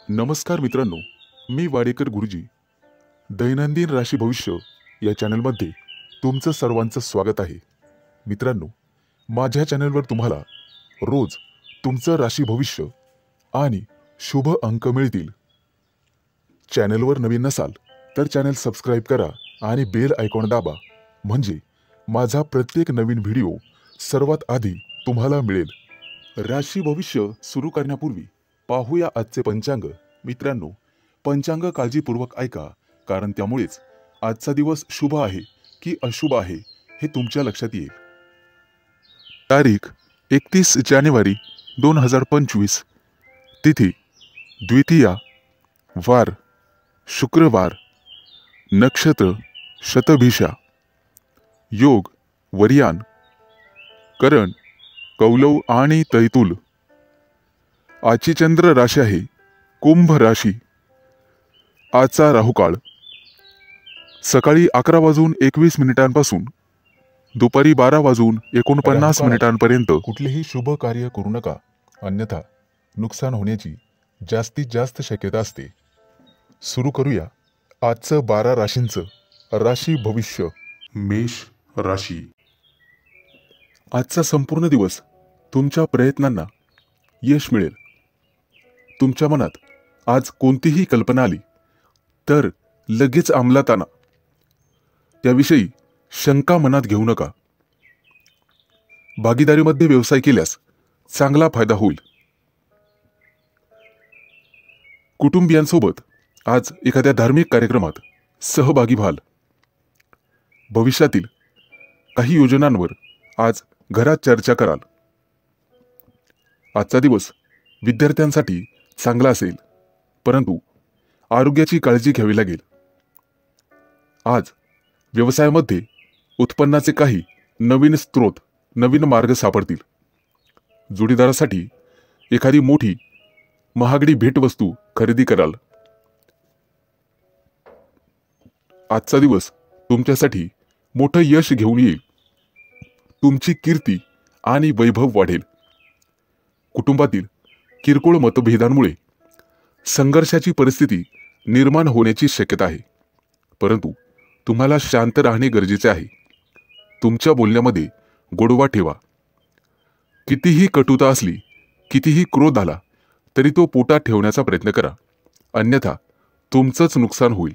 नमस्कार मित्रांनो, मी वाडेकर गुरुजी. दैनंदिन राशी भविष्य या चॅनलमध्ये तुमचं सर्वांचं स्वागत आहे. मित्रांनो, माझ्या चॅनलवर तुम्हाला रोज तुमचं राशी भविष्य आणि शुभ अंक मिळतील. चॅनलवर नवीन नसाल तर चॅनल सबस्क्राईब करा आणि बेल आयकॉन दाबा, म्हणजे माझा प्रत्येक नवीन व्हिडिओ सर्वात आधी तुम्हाला मिळेल. राशी भविष्य सुरू करण्यापूर्वी पाहूया आजचे पंचांग. मित्रांनो, पंचांग काळजीपूर्वक ऐका, कारण त्यामुळेच आजचा दिवस शुभ आहे की अशुभ आहे हे तुमच्या लक्षात येईल. तारीख 31 जानेवारी 2025. तिथी द्वितीया, वार शुक्रवार, नक्षत्र शतभिषा, योग वरियान, करण कौलव आणि तैतुल. आजची चंद्र राशी आहे कुंभ राशी. आजचा राहुकाळ सकाळी 11:21 दुपारी 12:49 कुठलेही शुभ कार्य करू नका, अन्यथा नुकसान होण्याची जास्तीत जास्त शक्यता असते. सुरू करूया आजचं 12 राशींचं राशी भविष्य. मेष राशी. आजचा संपूर्ण दिवस तुमच्या प्रयत्नांना यश मिळेल. तुमच्या मनात आज कोणतीही कल्पना आली तर लगेच अंमलात आणा. त्याविषयी शंका मनात घेऊ नका. भागीदारीमध्ये व्यवसाय केल्यास चांगला फायदा होईल. कुटुंबियांसोबत आज एखाद्या धार्मिक कार्यक्रमात सहभागी व्हाल. भविष्यातील काही योजनांवर आज घरात चर्चा कराल. आजचा दिवस विद्यार्थ्यांसाठी चांगला असेल, परंतु आरोग्याची काळजी घ्यावी लागेल. आज व्यवसायामध्ये उत्पन्नाचे काही नवीन स्रोत, नवीन मार्ग सापडतील. जोडीदारासाठी एखादी मोठी महागडी भेटवस्तू खरेदी कराल. आजचा दिवस तुमच्यासाठी मोठं यश घेऊन येईल. तुमची कीर्ती आणि वैभव वाढेल. कुटुंबातील किरकोळ मतभेदांमुळे संघर्षाची परिस्थिती निर्माण होण्याची शक्यता आहे, परंतु तुम्हाला शांत राहणे गरजेचे आहे. तुमच्या बोलण्यामध्ये गोडवा ठेवा. कितीही कटुता असली, कितीही क्रोध आला तरी तो पोटात ठेवण्याचा प्रयत्न करा, अन्यथा तुमचंच नुकसान होईल.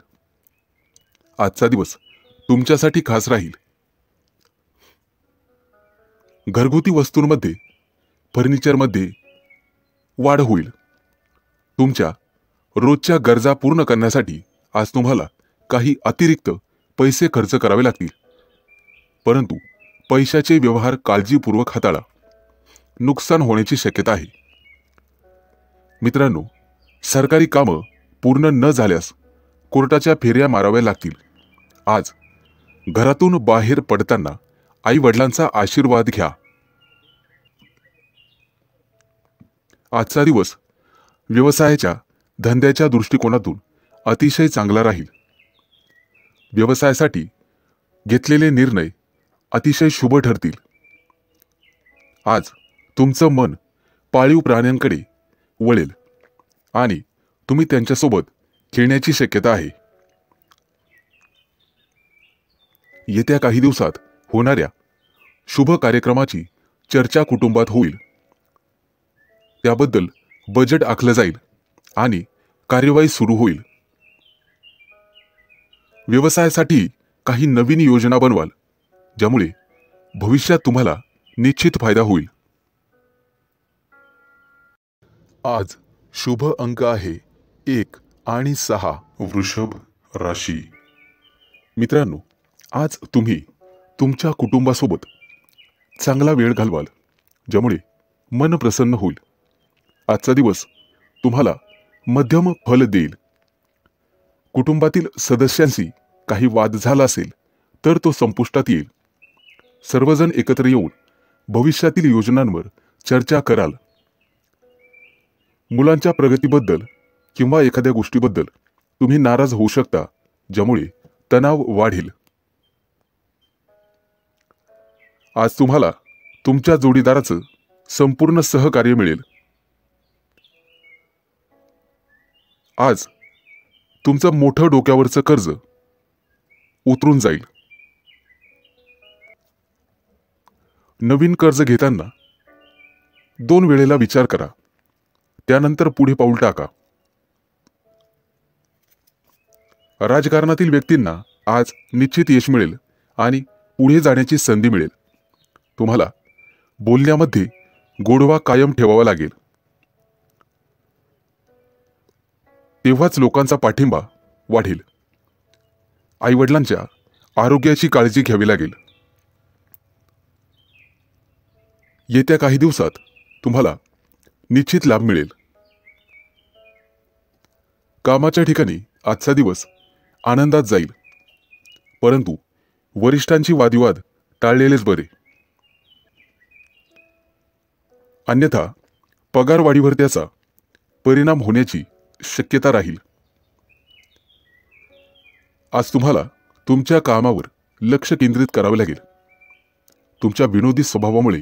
आजचा दिवस तुमच्यासाठी खास राहील. घरगुती वस्तूंमध्ये, फर्निचरमध्ये वाढ होईल. तुमच्या रोजच्या गरजा पूर्ण करण्यासाठी आज तुम्हाला काही अतिरिक्त पैसे खर्च करावे लागतील, परंतु पैशाचे व्यवहार काळजीपूर्वक हाताळा. नुकसान होण्याची शक्यता आहे. मित्रांनो, सरकारी कामं पूर्ण न झाल्यास कोर्टाच्या फेऱ्या माराव्या लागतील. आज घरातून बाहेर पडताना आई वडिलांचा आशीर्वाद घ्या. आजचा दिवस व्यवसायाच्या धंद्याच्या दृष्टिकोनातून अतिशय चांगला राहील. व्यवसायासाठी घेतलेले निर्णय अतिशय शुभ ठरतील. आज तुमचं मन पाळीव प्राण्यांकडे वळेल आणि तुम्ही त्यांच्यासोबत खेळण्याची शक्यता आहे. येत्या काही दिवसात होणाऱ्या शुभ कार्यक्रमाची चर्चा कुटुंबात होईल. त्याबद्दल बजेट आखलं जाईल आणि कार्यवाही सुरू होईल. व्यवसायासाठी काही नवीन योजना बनवाल, ज्यामुळे भविष्यात तुम्हाला निश्चित फायदा होईल. आज शुभ अंक आहे 1 आणि 6. वृषभ राशी. मित्रांनो, आज तुम्ही तुमच्या कुटुंबासोबत चांगला वेळ घालवाल, ज्यामुळे मन प्रसन्न होईल. आजचा दिवस तुम्हाला मध्यम फल देईल. कुटुंबातील सदस्यांशी काही वाद झाला असेल तर तो संपुष्टात येईल. सर्वजण एकत्र येऊन भविष्यातील योजनांवर चर्चा कराल. मुलांच्या प्रगतीबद्दल किंवा एखाद्या गोष्टीबद्दल तुम्ही नाराज होऊ शकता, ज्यामुळे तणाव वाढेल. आज तुम्हाला तुमच्या जोडीदाराचं संपूर्ण सहकार्य मिळेल. आज तुमचं मोठं डोक्यावरचं कर्ज उतरून जाईल. नवीन कर्ज घेताना 2 वेळेला विचार करा, त्यानंतर पुढे पाऊल टाका. राजकारणातील व्यक्तींना आज निश्चित यश मिळेल आणि पुढे जाण्याची संधी मिळेल. तुम्हाला बोलण्यामध्ये गोडवा कायम ठेवावा लागेल. तेव्हाच लोकांचा पाठिंबा वाढेल. आईवडिलांच्या आरोग्याची काळजी घ्यावी लागेल. येत्या काही दिवसात तुम्हाला निश्चित लाभ मिळेल. कामाच्या ठिकाणी आजचा दिवस आनंदात जाईल, परंतु वरिष्ठांची वादविवाद टाळलेलेच बरे. अन्यथा पगारवाढीवर त्याचा परिणाम होण्याची शक्यता राहील. आज तुम्हाला तुमच्या कामावर लक्ष केंद्रित करावे लागेल. तुमच्या विनोदी स्वभावामुळे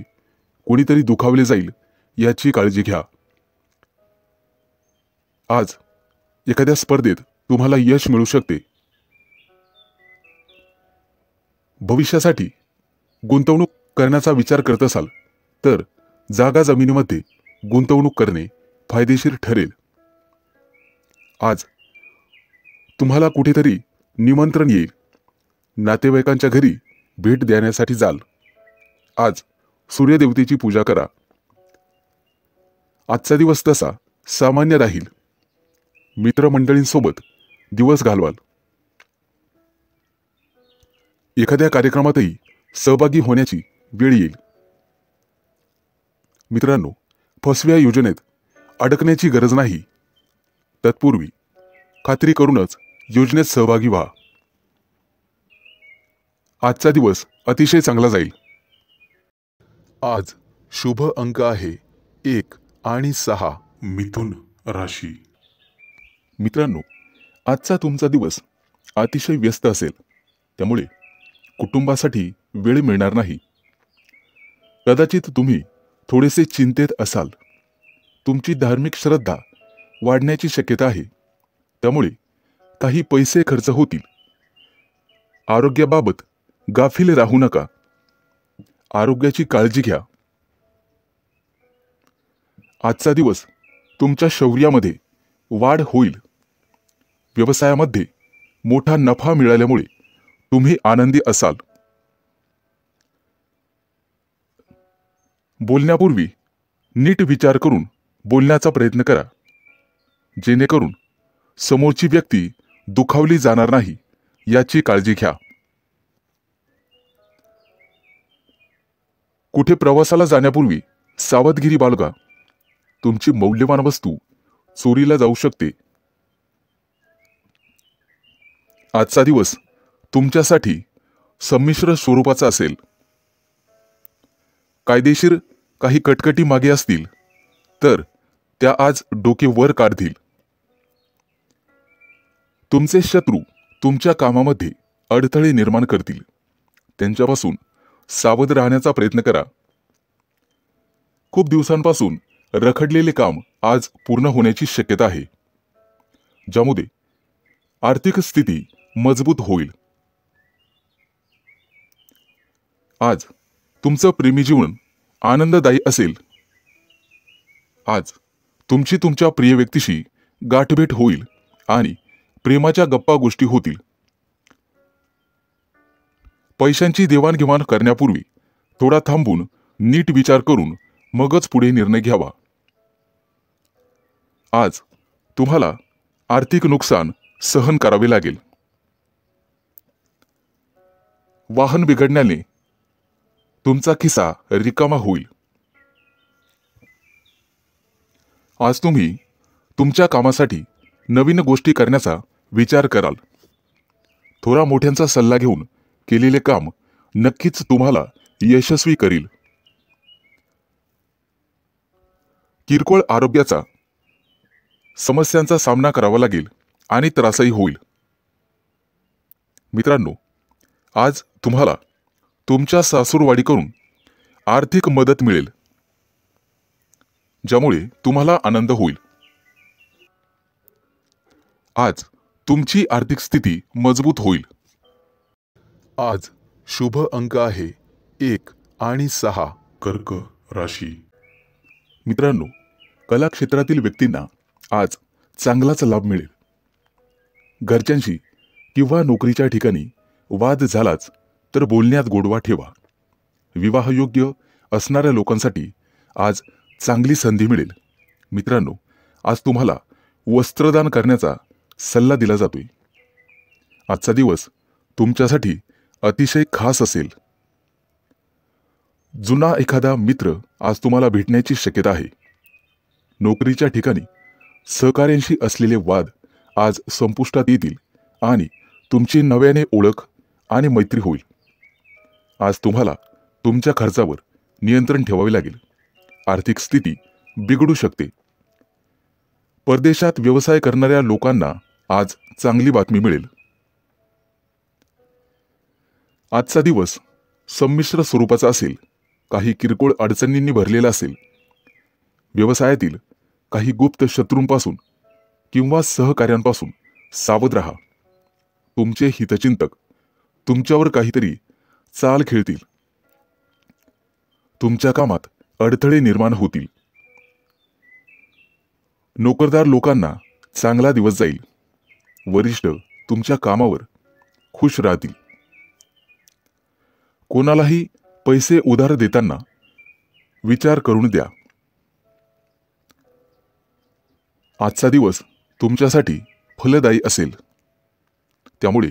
कोणीतरी दुखावले जाईल याची काळजी घ्या. आज एखाद्या स्पर्धेत तुम्हाला यश मिळू शकते. भविष्यासाठी गुंतवणूक करण्याचा विचार करत असाल तर जागा जमिनीमध्ये गुंतवणूक करणे फायदेशीर ठरेल. आज तुम्हाला कुठेतरी निमंत्रण येईल. नातेवाईकांच्या घरी भेट देण्यासाठी जाल. आज सूर्यदेवतेची पूजा करा. आजचा दिवस तसा सामान्य राहील. मित्रमंडळींसोबत दिवस घालवाल. एखाद्या कार्यक्रमातही सहभागी होण्याची वेळ येईल. मित्रांनो, फसव्या योजनेत अडकण्याची गरज नाही. तत्पूर्वी खात्री करूनच योजनेत सहभागी व्हा. आजचा दिवस अतिशय चांगला जाईल. आज शुभ अंक आहे 1 आणि 6. मिथुन राशी. मित्रांनो, आजचा तुमचा दिवस अतिशय व्यस्त असेल, त्यामुळे कुटुंबासाठी वेळ मिळणार नाही. कदाचित तुम्ही थोडेसे चिंतेत असाल. तुमची धार्मिक श्रद्धा वाढण्याची शक्यता आहे, त्यामुळे काही पैसे खर्च होतील. आरोग्याबाबत गाफील राहू नका. आरोग्याची काळजी घ्या. आजचा दिवस तुमच्या शौर्यामध्ये वाढ होईल. व्यवसायामध्ये मोठा नफा मिळाल्यामुळे तुम्ही आनंदी असाल. बोलण्यापूर्वी नीट विचार करून बोलण्याचा प्रयत्न करा, जेणेकरून समोरची व्यक्ती दुखावली जाणार नाही याची काळजी घ्या. कुठे प्रवासाला जाण्यापूर्वी सावधगिरी बाळगा. तुमची मौल्यवान वस्तू चोरीला जाऊ शकते. आजचा दिवस तुमच्यासाठी संमिश्र स्वरूपाचा असेल. कायदेशीर काही कटकटी मागे असतील तर त्या आज डोके वर काढतील. तुमचे शत्रू तुमच्या कामामध्ये अडथळे निर्माण करतील. त्यांच्यापासून सावध राहण्याचा प्रयत्न करा. खूप दिवसांपासून रखडलेले काम आज पूर्ण होण्याची शक्यता आहे, ज्यामुळे आर्थिक स्थिती मजबूत होईल. आज तुमचं प्रेमी जीवन आनंददायी असेल. आज तुमची तुमच्या प्रिय व्यक्तीशी गाठभेट होईल आणि प्रेमाच्या गप्पा गोष्टी होतील. पैशांची देवाणघेवाण करण्यापूर्वी थोडा थांबून नीट विचार करून मगच पुढे निर्णय घ्यावा. आज तुम्हाला आर्थिक नुकसान सहन करावे लागेल. वाहन बिघडण्याने तुमचा खिसा रिकामा होईल. आज तुम्ही तुमच्या कामासाठी नवीन गोष्टी करण्याचा विचार कराल. थोडा मोठ्यांचा सल्ला घेऊन केलेले काम नक्कीच तुम्हाला यशस्वी करील. किरकोळ आरोग्याचा समस्यांचा सामना करावा लागेल आणि त्रासही होईल. मित्रांनो, आज तुम्हाला तुमच्या सासूरवाडीकडून आर्थिक मदत मिळेल, ज्यामुळे तुम्हाला आनंद होईल. आज तुमची आर्थिक स्थिती मजबूत होईल. आज शुभ अंक आहे 1 आणि 6. कर्क राशी. मित्रांनो, कला क्षेत्रातील व्यक्तींना आज चांगलाच लाभ मिळेल. घरच्यांशी किंवा नोकरीच्या ठिकाणी वाद झालाच तर बोलण्यात गोडवा ठेवा. विवाहयोग्य असणाऱ्या लोकांसाठी आज चांगली संधी मिळेल. मित्रांनो, आज तुम्हाला वस्त्रदान करण्याचा सल्ला दिला जातोय. आजचा दिवस तुमच्यासाठी अतिशय खास असेल. जुना एखादा मित्र आज तुम्हाला भेटण्याची शक्यता आहे. नोकरीच्या ठिकाणी सहकाऱ्यांशी असलेले वाद आज संपुष्टात येतील आणि तुमची नव्याने ओळख आणि मैत्री होईल. आज तुम्हाला तुमच्या खर्चावर नियंत्रण ठेवावे लागेल. आर्थिक स्थिती बिघडू शकते. परदेशात व्यवसाय करणाऱ्या लोकांना आज चांगली बातमी मिळेल. आजचा दिवस संमिश्र स्वरूपाचा असेल. काही किरकोळ अडचणींनी भरलेला असेल. व्यवसायातील काही गुप्त शत्रूंपासून किंवा सहकाऱ्यांपासून सावध राहा. तुमचे हितचिंतक तुमच्यावर काहीतरी चाल खेळतील. तुमच्या कामात अडथळे निर्माण होतील. नोकरदार लोकांना चांगला दिवस जाईल. वरिष्ठ तुमच्या कामावर खुश राहतील. कोणालाही पैसे उधार देताना विचार करून द्या. आजचा दिवस तुमच्यासाठी फलदायी असेल. त्यामुळे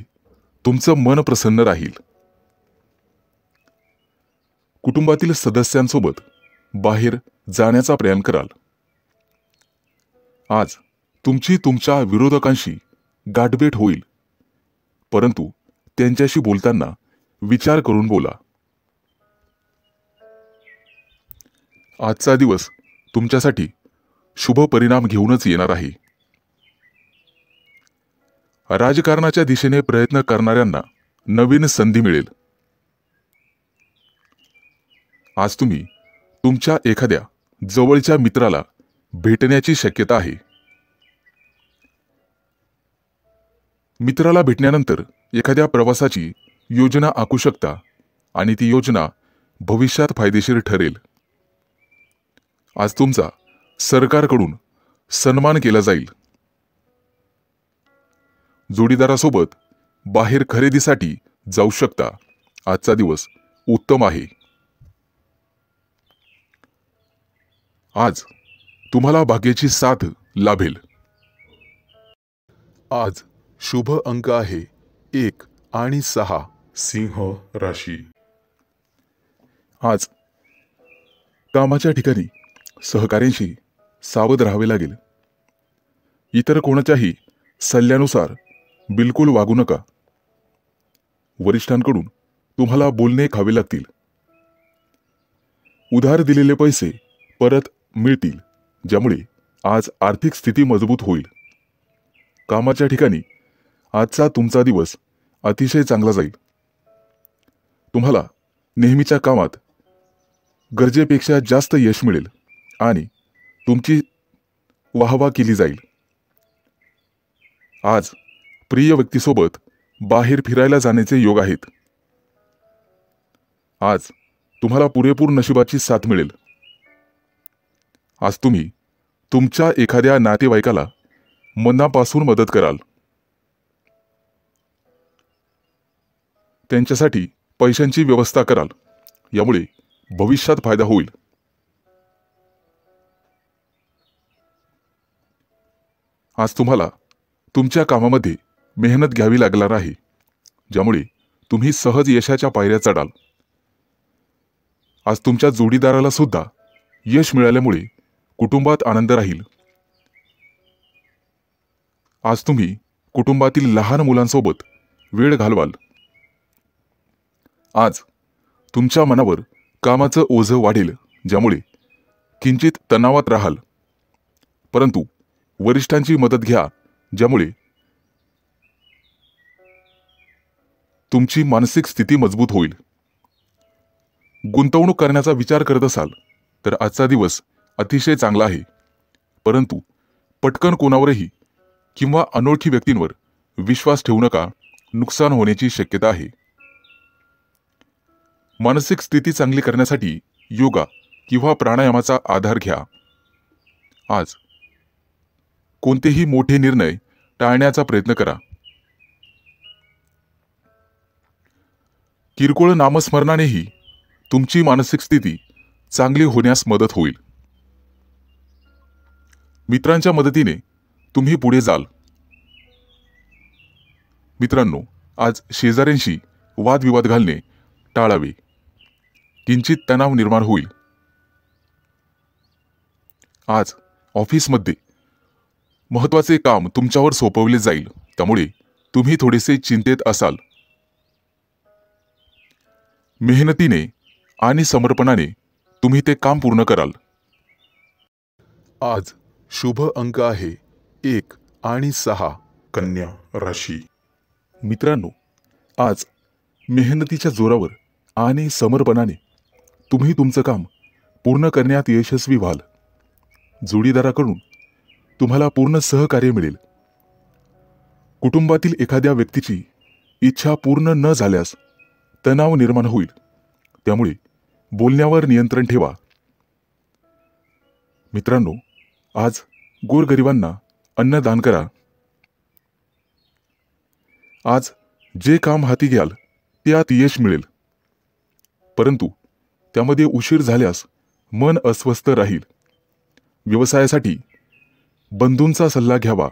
तुमचं मन प्रसन्न राहील. कुटुंबातील सदस्यांसोबत बाहेर जाण्याचा प्रयत्न कराल. आज तुमची तुमच्या विरोधकांशी गाठभेट होईल, परंतु त्यांच्याशी बोलताना विचार करून बोला. आजचा दिवस तुमच्यासाठी शुभ परिणाम घेऊनच येणार आहे. राजकारणाच्या दिशेने प्रयत्न करणाऱ्यांना नवीन संधी मिळेल. आज तुम्ही तुमच्या एखाद्या जवळच्या मित्राला भेटण्याची शक्यता आहे. मित्राला भेटल्यानंतर एखाद्या प्रवासाची योजना आखू शकता आणि ती योजना भविष्यात फायदेशीर ठरेल. आज तुमचा सरकारकडून सन्मान केला जाईल. जोडीदारासोबत बाहेर खरेदीसाठी जाऊ शकता. आजचा दिवस उत्तम आहे. आज तुम्हाला भाग्याची साथ लाभेल. आज शुभ अंक आहे 1 आणि 6. सिंह राशी. आज कामाच्या ठिकाणी सहकाऱ्यांशी सावध राहावे लागेल. इतर कोणाच्याही सल्ल्यानुसार बिलकुल वागू नका. वरिष्ठांकडून तुम्हाला बोलणे खावे लागतील. उधार दिलेले पैसे परत मिळतील, ज्यामुळे आज आर्थिक स्थिती मजबूत होईल. कामाच्या ठिकाणी आजचा तुमचा दिवस अतिशय चांगला जाईल. तुम्हाला नेहमीच्या कामात गरजेपेक्षा जास्त यश मिळेल आणि तुमची वाहवा केली जाईल. आज प्रिय व्यक्तीसोबत बाहेर फिरायला जाण्याचे योग आहेत. आज तुम्हाला पुरेपूर नशिबाची साथ मिळेल. आज तुम्ही तुमच्या एखाद्या नातेवाईकाला मनापासून मदत कराल. त्यांच्यासाठी पैशांची व्यवस्था कराल. यामुळे भविष्यात फायदा होईल. आज तुम्हाला तुमच्या कामामध्ये मेहनत घ्यावी लागणार आहे, ज्यामुळे तुम्ही सहज यशाच्या पायऱ्या चढाल. आज तुमच्या जोडीदाराला सुद्धा यश मिळाल्यामुळे कुटुंबात आनंद राहील. आज तुम्ही कुटुंबातील लहान मुलांसोबत वेळ घालवाल. आज तुमच्या मनावर कामाचं ओझं वाढेल, ज्यामुळे किंचित तणावात राहाल. परंतु वरिष्ठांची मदत घ्या, ज्यामुळे तुमची मानसिक स्थिती मजबूत होईल. गुंतवणूक करण्याचा विचार करत असाल तर आजचा दिवस अतिशय चांगला आहे, परंतु पटकन कोणावरही किंवा अनोळखी व्यक्तींवर विश्वास ठेवू नका, नुकसान होण्याची शक्यता आहे. मानसिक स्थिती चांगली करण्यासाठी योगा किंवा प्राणायामाचा आधार घ्या. आज कोणतेही मोठे निर्णय टाळण्याचा प्रयत्न करा. किरकोळ नामस्मरणानेही तुमची मानसिक स्थिती चांगली होण्यास मदत होईल. मित्रांच्या मदतीने तुम्ही पुढे जाल. मित्रांनो, आज शेजाऱ्यांशी वादविवाद घालणे टाळावे. किंचित तणाव निर्माण होईल. आज ऑफिसमध्ये महत्त्वाचे काम तुमच्यावर सोपवले जाईल, त्यामुळे तुम्ही थोडेसे चिंतेत असाल. मेहनतीने आणि समर्पणाने तुम्ही ते काम पूर्ण कराल. आज शुभ अंक आहे 1 आणि 6. कन्या राशी. मित्रांनो, आज मेहनतीच्या जोरावर आणि समर्पणाने तुम्ही तुमचं काम पूर्ण करण्यात यशस्वी व्हाल. जोडीदाराकडून तुम्हाला पूर्ण सहकार्य मिळेल. कुटुंबातील एखाद्या व्यक्तीची इच्छा पूर्ण न झाल्यास तणाव निर्माण होईल, त्यामुळे बोलण्यावर नियंत्रण ठेवा. मित्रांनो, आज गोरगरिबांना अन्नदान करा. आज जे काम हाती घ्याल त्यात यश मिळेल, परंतु त्यामध्ये उशीर झाल्यास मन अस्वस्थ राहील. व्यवसायासाठी बंधूंचा सल्ला घ्यावा.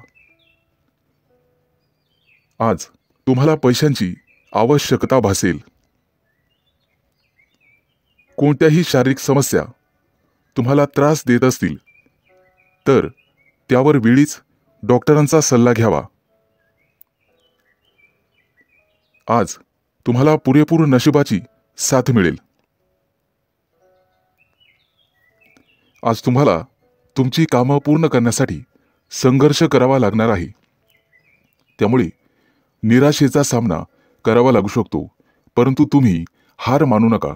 आज तुम्हाला पैशांची आवश्यकता भासेल. कोणत्याही शारीरिक समस्या तुम्हाला त्रास देत असतील तर त्यावर वेळीच डॉक्टरांचा सल्ला घ्यावा. आज तुम्हाला पुरेपूर नशिबाची साथ मिळेल. आज तुम्हाला तुमची कामं पूर्ण करण्यासाठी संघर्ष करावा लागणार आहे, त्यामुळे निराशेचा सामना करावा लागू शकतो, परंतु तुम्ही हार मानू नका.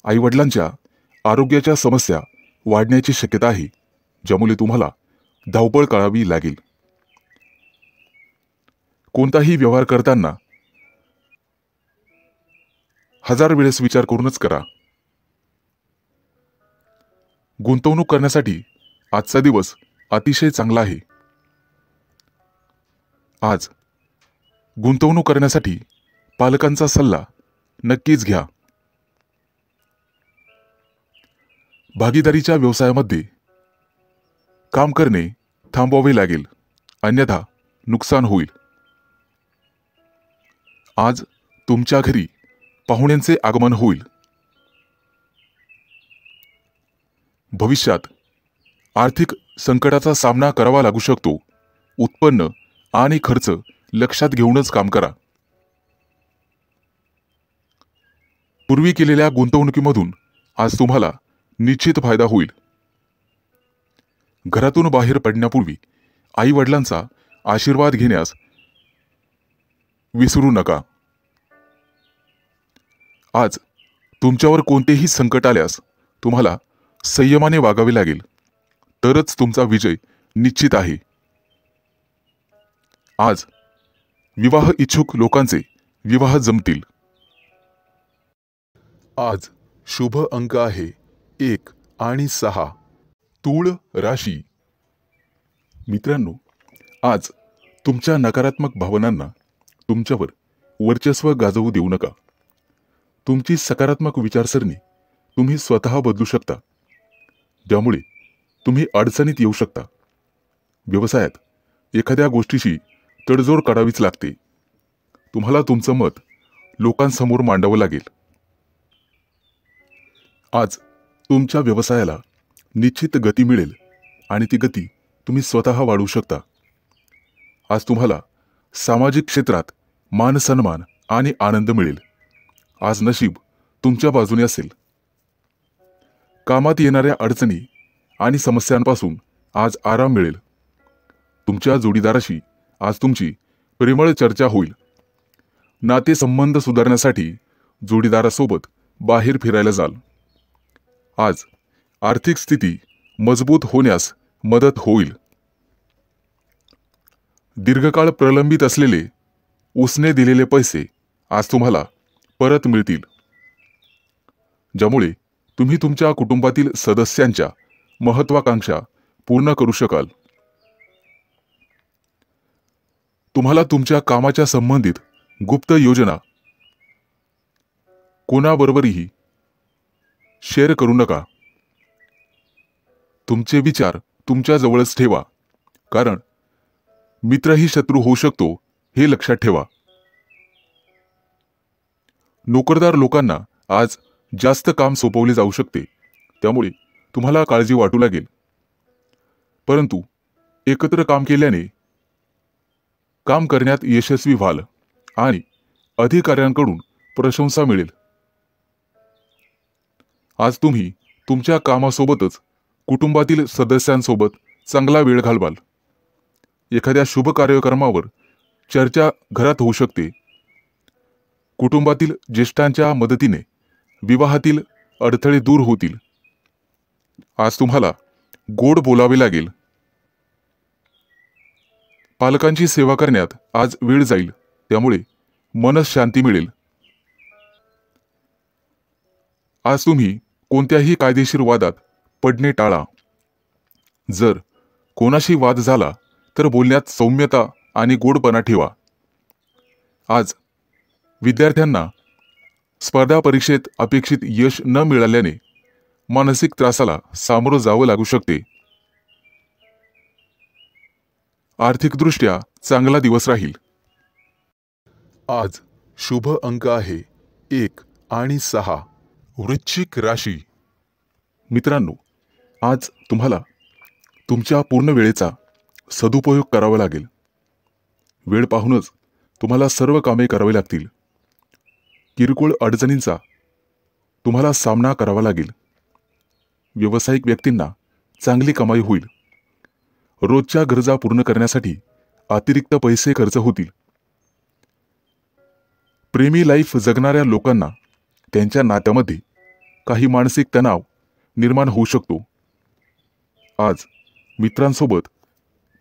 आईवडिलांच्या आरोग्याच्या समस्या वाढण्याची शक्यता आहे, ज्यामुळे तुम्हाला धावपळ करावी लागेल. कोणताही व्यवहार करताना 1000 वेळेस विचार करूनच करा. गुंतवणूक करण्यासाठी आजचा दिवस अतिशय चांगला आहे. आज गुंतवणूक करण्यासाठी पालकांचा सल्ला नक्कीच घ्या. भागीदारीच्या व्यवसायामध्ये काम करणे थांबवावे लागेल, अन्यथा नुकसान होईल. आज तुमच्या घरी पाहुण्यांचे आगमन होईल. भविष्यात आर्थिक संकटाचा सामना करावा लागू शकतो. उत्पन्न आणि खर्च लक्षात घेऊनच काम करा. पूर्वी केलेल्या गुंतवणुकीमधून आज तुम्हाला निश्चित फायदा होईल. घरातून बाहेर पडण्यापूर्वी आई वडिलांचा आशीर्वाद घेण्यास विसरू नका. आज तुमच्यावर कोणतेही संकट आल्यास तुम्हाला संयमाने वागावे लागेल, तरच तुमचा विजय निश्चित आहे. आज विवाह इच्छुक लोकांचे विवाह जमतील. आज शुभ अंक आहे 1 आणि 6. तूळ राशी. मित्रांनो, आज तुमच्या नकारात्मक भावनांना तुमच्यावर वर्चस्व गाजवू देऊ नका. तुमची सकारात्मक विचारसरणी तुम्ही स्वतः बदलू शकता, ज्यामुळे तुम्ही अडचणीत येऊ शकता. व्यवसायात एखाद्या गोष्टीशी तडजोड काढावीच लागते. तुम्हाला तुमचं मत लोकांसमोर मांडावं लागेल. आज तुमच्या व्यवसायाला निश्चित गती मिळेल आणि ती गती तुम्ही स्वतः वाढवू शकता. आज तुम्हाला सामाजिक क्षेत्रात मान सन्मान आणि आनंद मिळेल. आज नशीब तुमच्या बाजूने असेल. कामात येणाऱ्या अडचणी आणि समस्यांपासून आज आराम मिळेल. तुमच्या जोडीदाराशी आज तुमची प्रेमळ चर्चा होईल. नातेसंबंध सुधारण्यासाठी जोडीदारासोबत बाहेर फिरायला जाल. आज आर्थिक स्थिती मजबूत होण्यास मदत होईल. दीर्घकाळ प्रलंबित असलेले उसने दिलेले पैसे आज तुम्हाला परत मिळतील, ज्यामुळे तुम्ही तुमच्या कुटुंबातील सदस्यांच्या महत्वाकांक्षा पूर्ण करू शकाल. तुम्हाला तुमच्या कामाच्या संबंधित गुप्त योजना कोणाबरोबरही शेअर करू नका. तुमचे विचार तुमच्या जवळच ठेवा, कारण मित्रही शत्रू होऊ शकतो हे लक्षात ठेवा. नोकरदार लोकांना आज जास्त काम सोपवले जाऊ शकते, त्यामुळे तुम्हाला काळजी वाटू लागेल. परंतु एकत्र काम केल्याने काम करण्यात यशस्वी व्हाल आणि अधिकाऱ्यांकडून प्रशंसा मिळेल. आज तुम्ही तुमच्या कामासोबतच कुटुंबातील सदस्यांसोबत चांगला वेळ घालवाल. एखाद्या शुभ कार्यक्रमावर चर्चा घरात होऊ शकते. कुटुंबातील ज्येष्ठांच्या मदतीने विवाहातील अडथळे दूर होतील. आज तुम्हाला गोड बोलावे लागेल. पालकांची सेवा करण्यात आज वेळ जाईल, त्यामुळे मनःशांती मिळेल. आज तुम्ही कोणत्याही कायदेशीर वादात पडणे टाळा. जर कोणाशी वाद झाला तर बोलण्यात सौम्यता आणि गोडपणा ठेवा. आज विद्यार्थ्यांना स्पर्धा परीक्षेत अपेक्षित यश न मिळाल्याने मानसिक त्रासाला सामोरं जावं लागू शकते. आर्थिकदृष्ट्या चांगला दिवस राहील. आज शुभ अंक आहे 1 आणि 6. वृश्चिक राशी. मित्रांनो, आज तुम्हाला तुमच्या पूर्ण वेळेचा सदुपयोग करावा लागेल. वेळ पाहूनच तुम्हाला सर्व कामे करावी लागतील. किरकोळ अडचणींचा तुम्हाला सामना करावा लागेल. व्यावसायिक व्यक्तींना चांगली कमाई होईल. रोजच्या गरजा पूर्ण करण्यासाठी अतिरिक्त पैसे खर्च होतील. प्रेमी लाईफ जगणाऱ्या लोकांना त्यांच्या नात्यामध्ये काही मानसिक तणाव निर्माण होऊ शकतो. आज मित्रांसोबत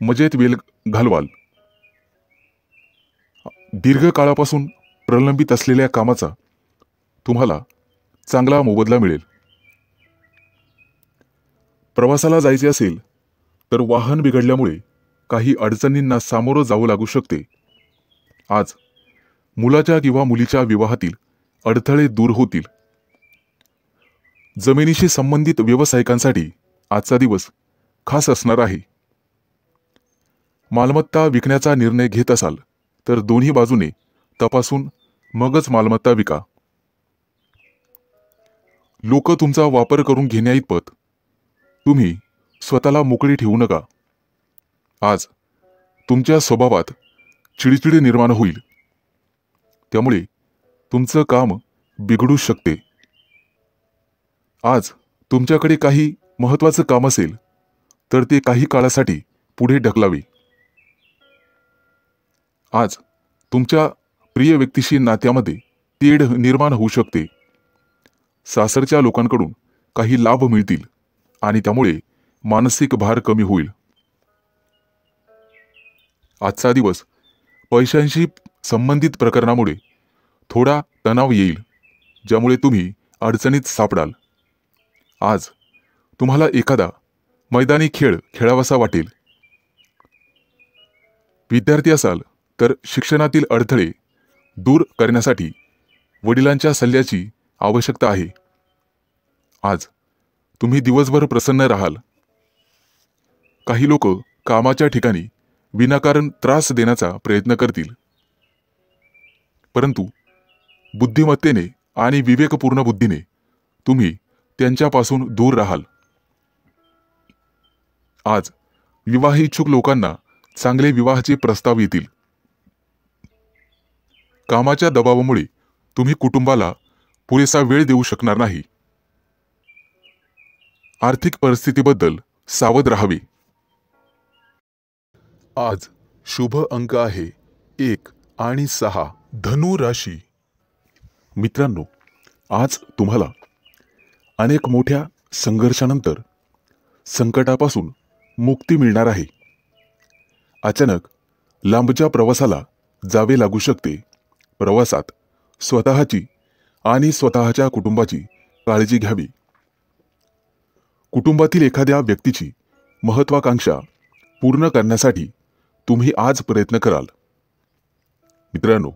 मजेत वेळ घालवाल. दीर्घकाळापासून प्रलंबित असलेल्या कामाचा तुम्हाला चांगला मोबदला मिळेल. प्रवासाला जायचे असेल तर वाहन बिघडल्यामुळे काही अडचणींना सामोरं जावं लागू शकते. आज मुलाच्या किंवा मुलीच्या विवाहातील अडथळे दूर होतील. जमिनीशी संबंधित व्यावसायिकांसाठी आजचा दिवस खास असणार आहे. मालमत्ता विकण्याचा निर्णय घेत असाल तर दोन्ही बाजूने तपासून मगच मालमत्ता विका. लोक तुमचा वापर करून घेण्याइतपत तुम्ही स्वतःला मोकळी ठेवू नका. आज तुमच्या स्वभावात चिडचिड निर्माण होईल, त्यामुळे तुमचं काम बिघडू शकते. आज तुमच्याकडे काही महत्त्वाचं काम असेल तर ते काही काळासाठी पुढे ढकलावे. आज तुमच्या प्रिय व्यक्तीशी नात्यामध्ये तेढ निर्माण होऊ शकते. सासरच्या लोकांकडून काही लाभ मिळतील आणि त्यामुळे मानसिक भार कमी होईल. आजचा दिवस पैशांशी संबंधित प्रकरणामुळे थोडा तणाव येईल, ज्यामुळे तुम्ही अडचणीत सापडाल. आज तुम्हाला एखादा मैदानी खेळ खेळावासा वाटेल. विद्यार्थी असाल तर शिक्षणातील अडथळे दूर करण्यासाठी वडिलांच्या सल्ल्याची आवश्यकता आहे. आज तुम्ही दिवसभर प्रसन्न राहाल. काही लोक कामाच्या ठिकाणी विनाकारण त्रास देण्याचा प्रयत्न करतील, परंतु बुद्धिमत्तेने आणि विवेकपूर्ण बुद्धीने तुम्ही त्यांच्यापासून दूर राहाल. आज विवाह इच्छुक लोकांना चांगले विवाहाचे प्रस्ताव येतील. कामाच्या दबावामुळे तुम्ही कुटुंबाला पुरेसा वेळ देऊ शकणार नाही. आर्थिक परिस्थितीबद्दल सावध राहावे. आज शुभ अंक आहे 1 आणि 6. धनु राशी. मित्रांनो, आज तुम्हाला अनेक मोठ्या संघर्षानंतर संकटापासून मुक्ती मिळणार आहे. अचानक लांबच्या प्रवासाला जावे लागू शकते. प्रवासात स्वतःची आणि स्वतःच्या कुटुंबाची काळजी घ्यावी. कुटुंबातील एखाद्या व्यक्तीची महत्वाकांक्षा पूर्ण करण्यासाठी तुम्ही आज प्रयत्न कराल. मित्रांनो,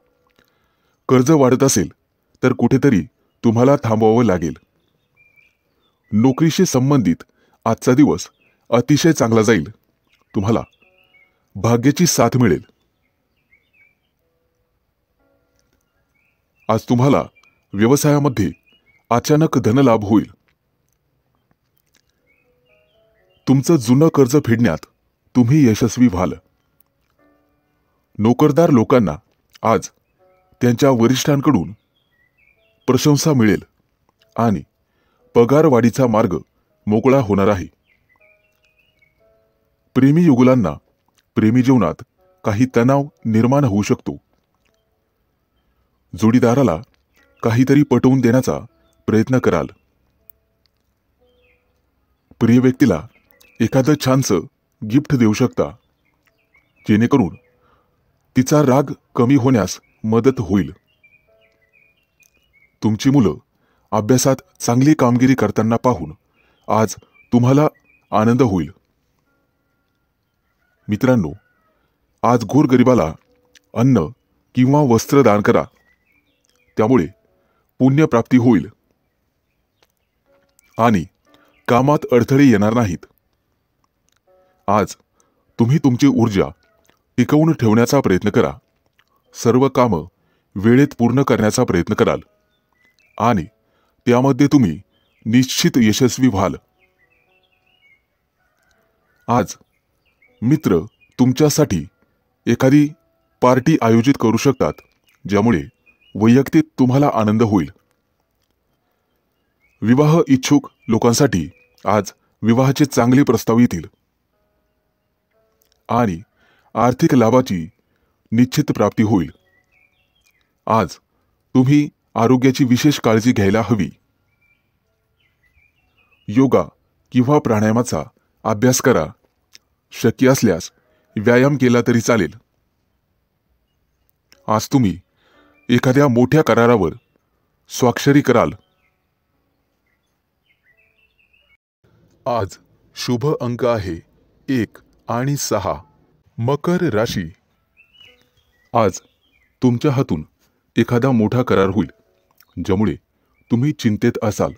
कर्ज वाढत असेल तर कुठेतरी तुम्हाला थांबवावं लागेल. नोकरीशी संबंधित आजचा दिवस अतिशय चांगला जाईल. तुम्हाला भाग्याची साथ मिळेल. आज तुम्हाला व्यवसायामध्ये अचानक धनलाभ होईल. तुमचं जुनं कर्ज फेडण्यात तुम्ही यशस्वी व्हाल. नोकरदार लोकांना आज त्यांच्या वरिष्ठांकडून प्रशंसा मिळेल आणि पगारवाढीचा मार्ग मोकळा होणार आहे. प्रेमी युगुलांना प्रेमी जीवनात काही तणाव निर्माण होऊ शकतो. जोडीदाराला काहीतरी पटवून देण्याचा प्रयत्न कराल. प्रिय व्यक्तीला एखादं छानसं गिफ्ट देऊ शकता, जेणेकरून तिचा राग कमी होण्यास मदत होईल. तुमची मुलं अभ्यासात चांगली कामगिरी करताना पाहून आज तुम्हाला आनंद होईल. मित्रांनो, आज गोरगरिबाला अन्न किंवा वस्त्र दान करा. त्यामुळे पुण्यप्राप्ती होईल आणि कामात अडथळे येणार नाहीत. आज तुम्ही तुमची ऊर्जा टिकवून ठेवण्याचा प्रयत्न करा. सर्व कामं वेळेत पूर्ण करण्याचा प्रयत्न कराल आणि त्यामध्ये तुम्ही निश्चित यशस्वी व्हाल. आज मित्र तुमच्यासाठी एखादी पार्टी आयोजित करू शकतात, ज्यामुळे वैयक्तिक तुम्हाला आनंद होईल. विवाह इच्छुक लोकांसाठी आज विवाहाचे चांगले प्रस्ताव येतील आणि आर्थिक लाभाची निश्चित प्राप्ती होईल. आज तुम्ही आरोग्याची विशेष काळजी घ्यायला हवी. योगा किंवा प्राणायामाचा अभ्यास करा. शक्य असल्यास व्यायाम केला तरी चालेल. आज तुम्ही एखाद्या मोठ्या करारावर स्वाक्षरी कराल. आज शुभ अंक आहे 1 आणि 6. मकर राशी. आज तुमच्या हातून एखादा मोठा करार होईल, ज्यामुळे तुम्ही चिंतेत असाल.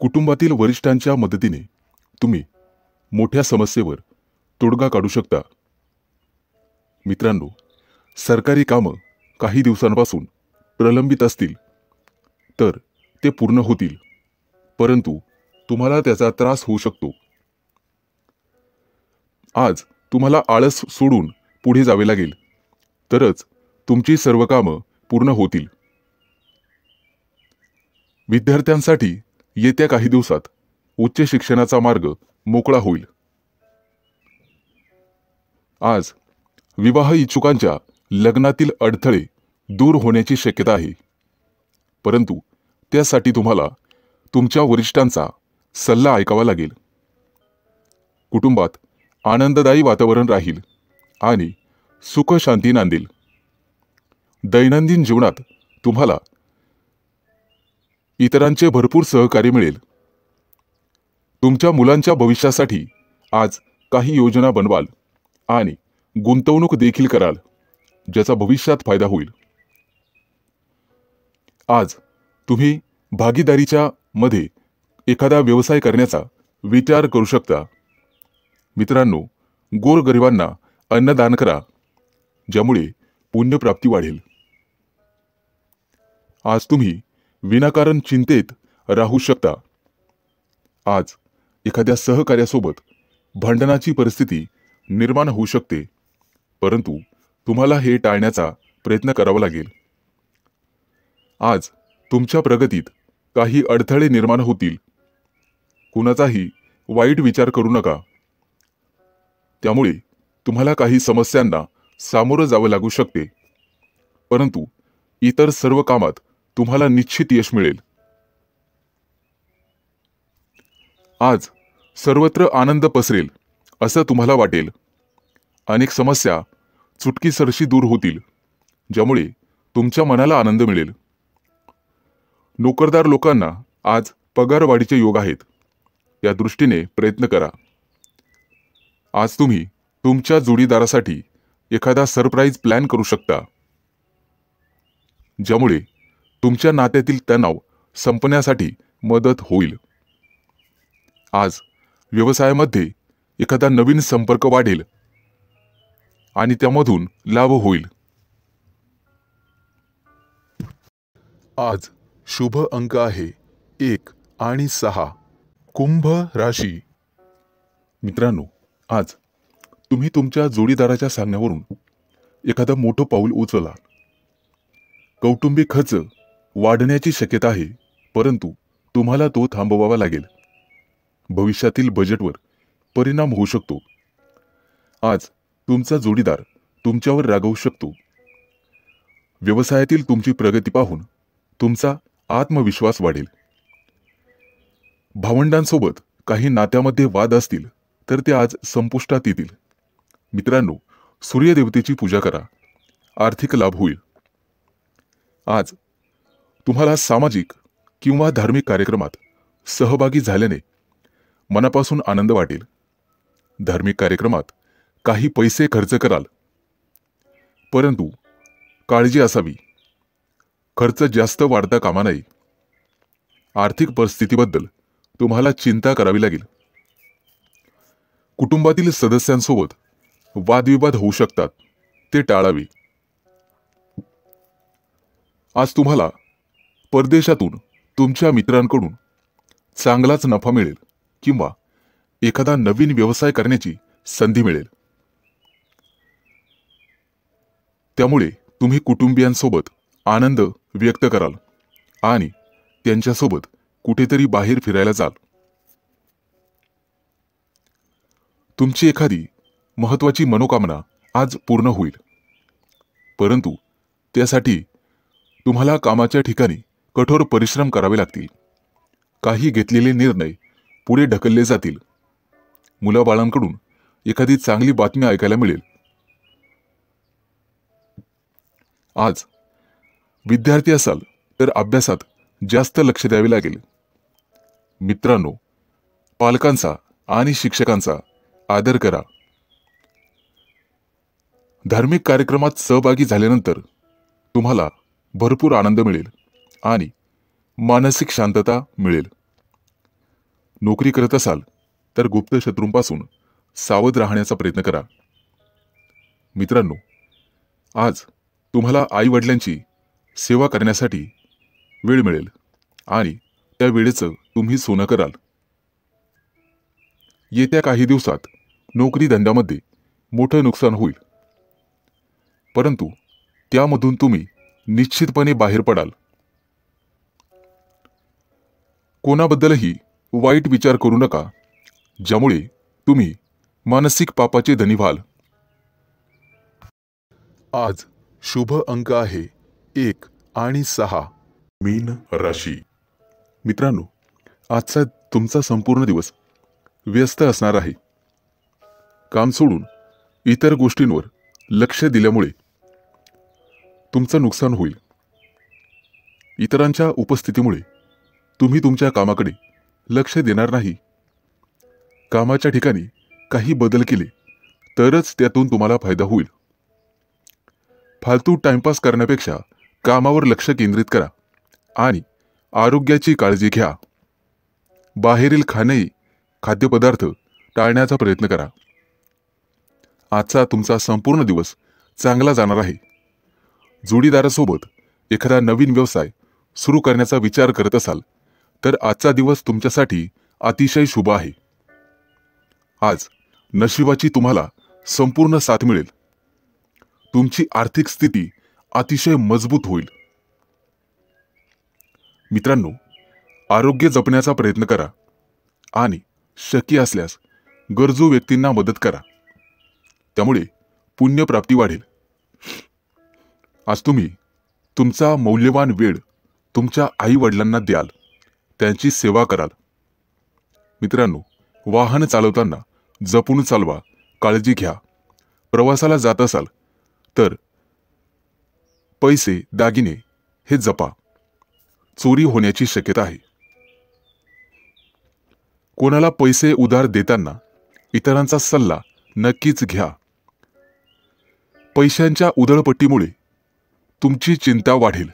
कुटुंबातील वरिष्ठांच्या मदतीने तुम्ही मोठ्या समस्येवर तोडगा काढू शकता. मित्रांनो, सरकारी कामं काही दिवसांपासून प्रलंबित असतील तर ते पूर्ण होतील, परंतु तुम्हाला त्याचा त्रास होऊ शकतो. आज तुम्हाला आळस सोडून पुढे जावे लागेल, तरच तुमची सर्व कामं पूर्ण होतील. विद्यार्थ्यांसाठी येत्या काही दिवसात उच्च शिक्षणाचा मार्ग मोकळा होईल. आज विवाह इच्छुकांच्या लग्नातील अडथळे दूर होण्याची शक्यता आहे, परंतु त्यासाठी तुम्हाला तुमच्या वरिष्ठांचा सल्ला ऐकावा लागेल. कुटुंबात आनंददायी वातावरण राहील आणि सुख शांती नांदेल. दैनंदिन जीवनात तुम्हाला इतरांचे भरपूर सहकार्य मिळेल. तुमच्या मुलांच्या भविष्यासाठी आज काही योजना बनवाल आणि गुंतवणूक देखील कराल, ज्याचा भविष्यात फायदा होईल. आज तुम्ही भागीदारीच्या मध्ये एखादा व्यवसाय करण्याचा विचार करू शकता. मित्रांनो, गोरगरिबांना अन्नदान करा, ज्यामुळे पुण्यप्राप्ती वाढेल. आज तुम्ही विनाकारण चिंतेत राहू शकता. आज एखाद्या सहकार्यासोबत भांडणाची परिस्थिती निर्माण होऊ शकते, परंतु तुम्हाला हे टाळण्याचा प्रयत्न करावा लागेल. आज तुमच्या प्रगतीत काही अडथळे निर्माण होतील. कुणाचाही वाईट विचार करू नका. त्यामुळे तुम्हाला काही समस्यांना सामोरं जावं लागू शकते, परंतु इतर सर्व कामात तुम्हाला निश्चित यश मिळेल. आज सर्वत्र आनंद पसरेल असं तुम्हाला वाटेल अनेक समस्या चुटकीसरशी दूर होतील, ज्यामुळे तुमच्या मनाला आनंद मिळेल. नोकरदार लोकांना आज पगारवाढीचे योग आहेत. या दृष्टीने प्रयत्न करा. आज तुम्ही तुमच्या जोडीदारासाठी एखादा सरप्राईज प्लॅन करू शकता, ज्यामुळे तुमच्या नात्यातील तणाव संपण्यासाठी मदत होईल. आज व्यवसायामध्ये एखादा नवीन संपर्क वाढेल आणि त्यामधून लाभ होईल. आज शुभ अंक आहे 1 आणि 6. कुंभ राशी. मित्रांनो, आज तुम्ही तुमच्या जोडीदाराच्या सांगण्यावरून एखादं मोठं पाऊल उचलला. कौटुंबिक खर्च वाढण्याची शक्यता आहे, परंतु तुम्हाला तो थांबवावा लागेल. भविष्यातील बजेटवर परिणाम होऊ शकतो. आज तुमचा जोडीदार तुमच्यावर रागावू शकतो. व्यवसायातील तुमची प्रगती पाहून तुमचा आत्मविश्वास वाढेल. भावंडांसोबत काही नात्यामध्ये वाद असतील तर ते आज संपुष्टात येतील. मित्रांनो, सूर्यदेवतेची पूजा करा. आर्थिक लाभ होईल. आज तुम्हाला सामाजिक किंवा धार्मिक कार्यक्रमात सहभागी झाल्याने मनापासून आनंद वाटेल. धार्मिक कार्यक्रमात काही पैसे खर्च कराल, परंतु काळजी असावी. खर्च जास्त वाढता कामा नये. आर्थिक परिस्थितीबद्दल तुम्हाला चिंता करावी लागेल. कुटुंबातील सदस्यांसोबत वादविवाद होऊ शकतात, ते टाळावे. आज तुम्हाला परदेशातून तुमच्या मित्रांकडून चांगलाच नफा मिळेल किंवा एखादा नवीन व्यवसाय करण्याची संधी मिळेल. त्यामुळे तुम्ही कुटुंबियांसोबत आनंद व्यक्त कराल आणि त्यांच्यासोबत कुठेतरी बाहेर फिरायला जाल. तुमची एखादी महत्त्वाची मनोकामना आज पूर्ण होईल, परंतु त्यासाठी तुम्हाला कामाच्या ठिकाणी कठोर परिश्रम करावे लागतील. काही घेतलेले निर्णय पुढे ढकलले जातील. मुलाबाळांकडून एखादी चांगली बातमी ऐकायला मिळेल. आज विद्यार्थी असाल तर अभ्यासात जास्त लक्ष द्यावे लागेल. मित्रांनो, पालकांचा आणि शिक्षकांचा आदर करा. धार्मिक कार्यक्रमात सहभागी झाल्यानंतर तुम्हाला भरपूर आनंद मिळेल आणि मानसिक शांतता मिळेल. नोकरी करत असाल तर गुप्त शत्रूंपासून सावध राहण्याचा प्रयत्न करा. मित्रांनो, आज तुम्हाला आई-वडिलांची सेवा करण्यासाठी वेळ मिळेल आणि त्या वेळेचं तुम्ही सोनं कराल. येत्या काही दिवसात नोकरी धंद्यामध्ये मोठं नुकसान होईल, परंतु त्यामधून तुम्ही निश्चितपणे बाहेर पडाल. कोणाबद्दलही वाईट विचार करू नका, ज्यामुळे तुम्ही मानसिक पापाचे धनी व्हाल. आज शुभ अंक आहे 1 आणि 6. मीन राशी. मित्रांनो, आजचा तुमचा संपूर्ण दिवस व्यस्त असणार आहे. काम सोडून इतर गोष्टींवर लक्ष दिल्यामुळे तुमचं नुकसान होईल. इतरांच्या उपस्थितीमुळे तुम्ही तुमच्या कामाकडे लक्ष देणार नाही. कामाच्या ठिकाणी काही बदल केले तरच त्यातून तुम्हाला फायदा होईल. फालतू टाइमपास करण्यापेक्षा कामावर लक्ष केंद्रित करा आणि आरोग्याची काळजी घ्या. बाहेरील खाद्यपदार्थ टाळण्याचा प्रयत्न करा. आजचा तुमचा संपूर्ण दिवस चांगला जाणार आहे. जोडीदारासोबत एखादा नवीन व्यवसाय सुरू करण्याचा विचार करत असाल तर आजचा दिवस तुमच्यासाठी अतिशय शुभ आहे. आज नशिबाची तुम्हाला संपूर्ण साथ मिळेल. तुमची आर्थिक स्थिती अतिशय मजबूत होईल. मित्रांनो, आरोग्य जपण्याचा प्रयत्न करा आणि शक्य असल्यास गरजू व्यक्तींना मदत करा. त्यामुळे पुण्यप्राप्ती वाढेल. आज तुम्ही तुमचा मौल्यवान वेळ तुमच्या आई-वडिलांना द्याल, त्यांची सेवा कराल. मित्रांनो, वाहन चालवताना जपून चालवा, काळजी घ्या. प्रवासाला जात असाल तर पैसे, दागिने हे जपा. चोरी होण्याची शक्यता आहे. कोणाला पैसे उधार देताना इतरांचा सल्ला नक्कीच घ्या. पैशांच्या उधळपट्टीमुळे तुमची चिंता वाढेल.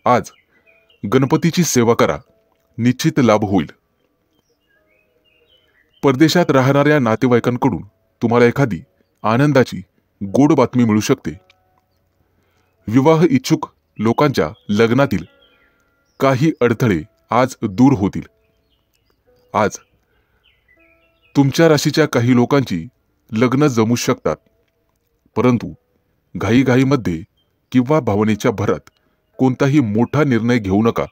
आज गणपतीची सेवा करा, निश्चित लाभ होईल. परदेशात राहणाऱ्या नातेवाईकांकडून तुम्हाला एखादी आनंदाची गोड बातमी मिळू शकते. विवाह इच्छुक लोकांच्या लग्नातील काही अडथळे आज दूर होतील. आज तुमच्या राशीच्या काही लोकांची लग्न जमू शकतात, परंतु घाईघाईमध्ये किंवा भावनेच्या भरात कोणताही मोठा निर्णय घेऊ नका.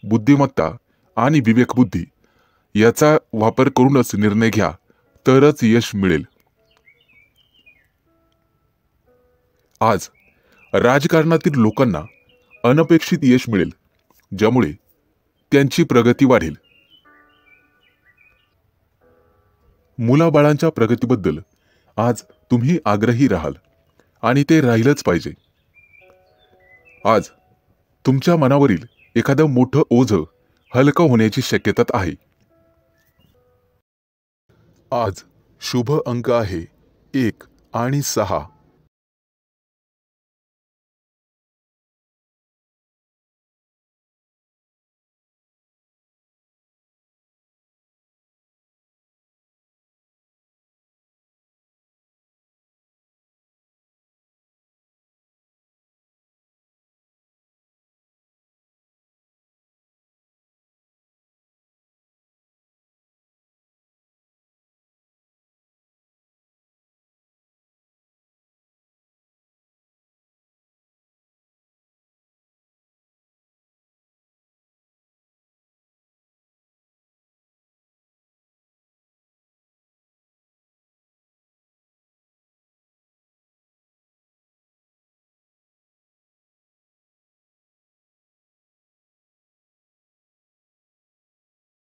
बुद्धिमत्ता आणि विवेकबुद्धी याचा वापर करूनच निर्णय घ्या, तरच यश मिळेल. आज राजकारणातील लोकांना अनपेक्षित यश मिळेल, ज्यामुळे त्यांची प्रगती वाढेल. मुलाबाळांच्या प्रगतीबद्दल आज तुम्ही आग्रही राहाल आणि ते राहिलंच पाहिजे. आज तुमच्या मनावरील एखादं मोठं ओझं हलकं होण्याची शक्यता आहे. आज शुभ अंक आहे 1 आणि 6.